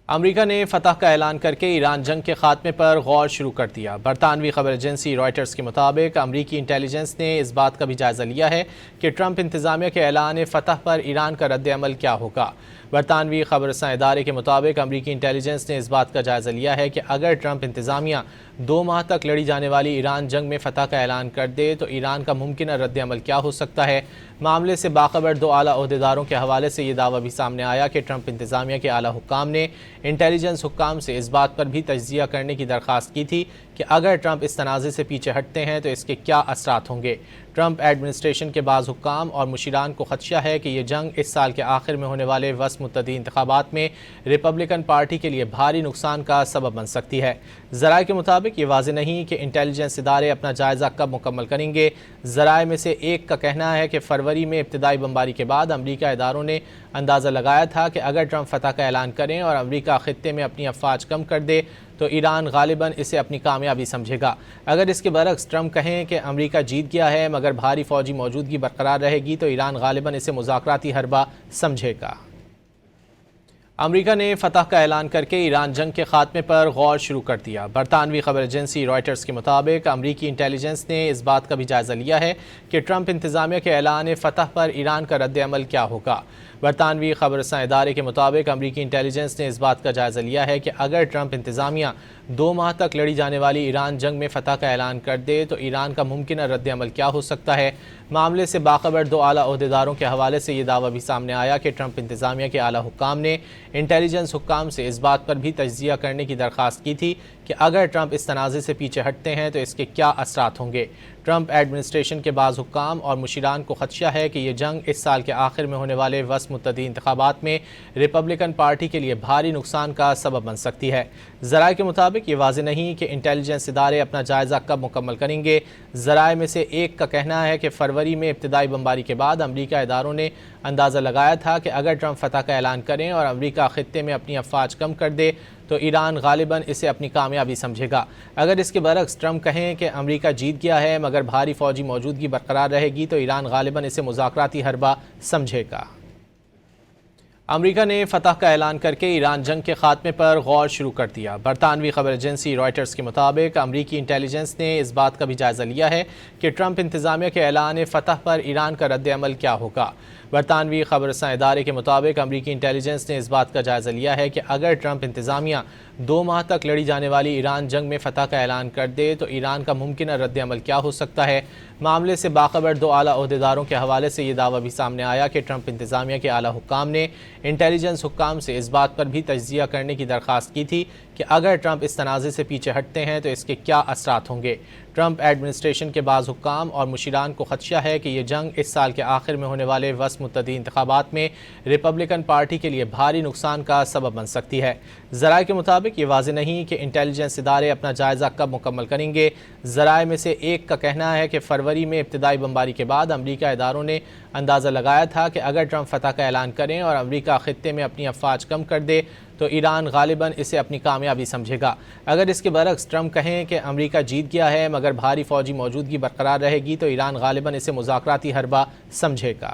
امریکہ نے فتح کا اعلان کرکے ایران جنگ کے خاتمے پر غور شروع کر دیا۔ برطانوی خبر ایجنسی رائٹرز کے مطابق امریکی انٹیلیجنس نے اس بات کا بھی جائزہ لیا ہے کہ ٹرمپ انتظامیہ کے اعلان فتح پر ایران کا رد عمل کیا ہوگا۔ برطانوی خبر رساں ادارے کے مطابق امریکی انٹیلیجنس نے اس بات کا جائزہ لیا ہے کہ اگر ٹرمپ انتظامیہ 2 ماہ تک لڑی جانے والی ایران جنگ میں فتح کا اعلان کر دے تو ایران کا ممکنہ رد عمل کیا ہو سکتا ہے۔ معاملے سے باخبر 2 اعلیٰ عہدیداروں کے حوالے سے یہ دعویٰ بھی سامنے آیا کہ ٹرمپ انتظامیہ کے اعلیٰ حکام نے انٹیلیجنس حکام سے اس بات پر بھی تجزیہ کرنے کی درخواست کی تھی کہ اگر ٹرمپ اس تنازع سے پیچھے ہٹتے ہیں تو اس کے کیا اثرات ہوں گے۔ ٹرمپ ایڈمنسٹریشن کے بعض حکام اور مشیران کو خدشہ ہے کہ یہ جنگ اس سال کے آخر میں ہونے والے وسط متحدہ انتخابات میں ریپبلکن پارٹی کے لیے بھاری نقصان کا سبب بن سکتی ہے۔ ذرائع کے مطابق یہ واضح نہیں کہ انٹیلیجنس ادارے اپنا جائزہ کب مکمل کریں گے۔ ذرائع میں سے ایک کا کہنا ہے کہ فروری میں ابتدائی بمباری کے بعد امریکہ اداروں نے اندازہ لگایا تھا کہ اگر ٹرمپ فتح کا اعلان کریں اور امریکہ خطے میں اپنی افواج کم کر دے تو ایران غالباً اسے اپنی کامیابی سمجھے گا۔ اگر اس کے برعکس ٹرمپ کہیں کہ امریکہ جیت گیا ہے مگر بھاری فوجی موجودگی برقرار رہے گی تو ایران غالباً اسے مذاکراتی حربہ سمجھے گا۔ امریکہ نے فتح کا اعلان کرکے ایران جنگ کے خاتمے پر غور شروع کر دیا۔ برطانوی خبر ایجنسی رائٹرز کے مطابق امریکی انٹیلیجنس نے اس بات کا بھی جائزہ لیا ہے کہ ٹرمپ انتظامیہ کے اعلان فتح پر ایران کا رد عمل کیا ہوگا۔ برطانوی خبر رساں ادارے کے مطابق امریکی انٹیلیجنس نے اس بات کا جائزہ لیا ہے کہ اگر ٹرمپ انتظامیہ 2 ماہ تک لڑی جانے والی ایران جنگ میں فتح کا اعلان کر دے تو ایران کا ممکنہ رد عمل کیا ہو سکتا ہے۔ معاملے سے باخبر 2 اعلیٰ عہدیداروں کے حوالے سے یہ دعویٰ بھی سامنے آیا کہ ٹرمپ انتظامیہ کے اعلیٰ حکام نے انٹیلیجنس حکام سے اس بات پر بھی تجزیہ کرنے کی درخواست کی تھی کہ اگر ٹرمپ اس تنازع سے پیچھے ہٹتے ہیں تو اس کے کیا اثرات ہوں گے۔ ٹرمپ ایڈمنسٹریشن کے بعض حکام اور مشیران کو خدشہ ہے کہ یہ جنگ اس سال کے آخر میں ہونے والے وسط متحدہ انتخابات میں ریپبلکن پارٹی کے لیے بھاری نقصان کا سبب بن سکتی ہے۔ ذرائع کے مطابق یہ واضح نہیں کہ انٹیلیجنس ادارے اپنا جائزہ کب مکمل کریں گے۔ ذرائع میں سے ایک کا کہنا ہے کہ فروری میں ابتدائی بمباری کے بعد امریکہ اداروں نے اندازہ لگایا تھا کہ اگر ٹرمپ فتح کا اعلان کریں اور امریکہ خطے میں اپنی افواج کم کر دے تو ایران غالباً اسے اپنی کامیابی سمجھے گا۔ اگر اس کے برعکس ٹرمپ کہیں کہ امریکہ جیت گیا ہے مگر بھاری فوجی موجودگی برقرار رہے گی تو ایران غالباً اسے مذاکراتی حربہ سمجھے گا۔ امریکہ نے فتح کا اعلان کرکے ایران جنگ کے خاتمے پر غور شروع کر دیا۔ برطانوی خبر ایجنسی رائٹرز کے مطابق امریکی انٹیلیجنس نے اس بات کا بھی جائزہ لیا ہے کہ ٹرمپ انتظامیہ کے اعلان فتح پر ایران کا رد عمل کیا ہوگا۔ برطانوی خبر رساں ادارے کے مطابق امریکی انٹیلیجنس نے اس بات کا جائزہ لیا ہے کہ اگر ٹرمپ انتظامیہ 2 ماہ تک لڑی جانے والی ایران جنگ میں فتح کا اعلان کر دے تو ایران کا ممکنہ رد عمل کیا ہو سکتا ہے۔ معاملے سے باخبر 2 اعلیٰ عہدیداروں کے حوالے سے یہ دعویٰ بھی سامنے آیا کہ ٹرمپ انتظامیہ کے اعلیٰ حکام نے انٹیلیجنس حکام سے اس بات پر بھی تجزیہ کرنے کی درخواست کی تھی کہ اگر ٹرمپ اس تنازع سے پیچھے ہٹتے ہیں تو اس کے کیا اثرات ہوں گے۔ ٹرمپ ایڈمنسٹریشن کے بعض حکام اور مشیران کو خدشہ ہے کہ یہ جنگ اس سال کے آخر میں ہونے والے وسط متحدہ انتخابات میں ریپبلکن پارٹی کے لیے بھاری نقصان کا سبب بن سکتی ہے۔ ذرائع کے مطابق یہ واضح نہیں کہ انٹیلیجنس ادارے اپنا جائزہ کب مکمل کریں گے۔ ذرائع میں سے ایک کا کہنا ہے کہ فروری میں ابتدائی بمباری کے بعد امریکہ اداروں نے اندازہ لگایا تھا کہ اگر ٹرمپ فتح کا اعلان کریں اور امریکہ خطے میں اپنی افواج کم کر دے تو ایران غالباً اسے اپنی کامیابی سمجھے گا۔ اگر اس کے برعکس ٹرمپ کہیں کہ امریکہ جیت گیا ہے مگر بھاری فوجی موجودگی برقرار رہے گی تو ایران غالباً اسے مذاکراتی حربہ سمجھے گا۔